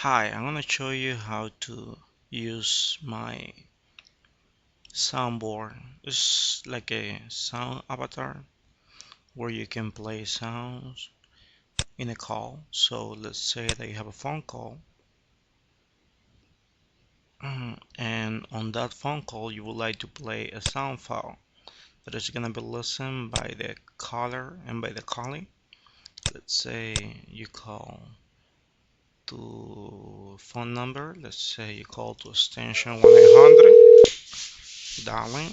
Hi, I'm gonna show you how to use my soundboard. It's like a sound avatar where you can play sounds in a call. So let's say that you have a phone call, and on that phone call you would like to play a sound file that is gonna be listened by the caller and by the calling. Let's say you call to phone number. Let's say you call to extension 1-800 dialing.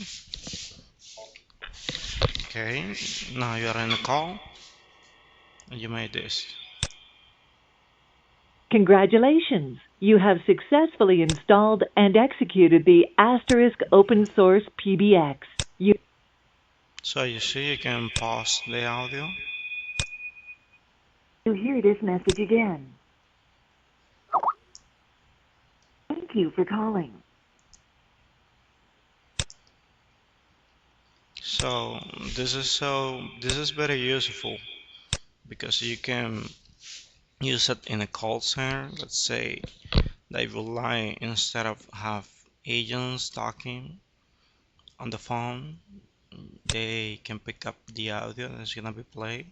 Okay, now you are in the call and you made this. Congratulations! You have successfully installed and executed the Asterisk open source PBX. So you see, you can pause the audio. You hear this message again. Thank you for calling. So this is very useful because you can use it in a call center. Let's say they would like, instead of have agents talking on the phone, they can pick up the audio that's gonna be played.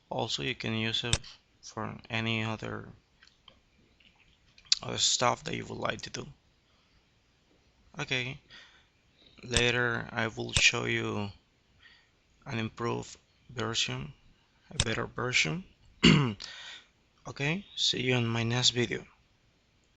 Also, you can use it for any other stuff that you would like to do. Okay, later I will show you an improved version, a better version. Okay, see you in my next video.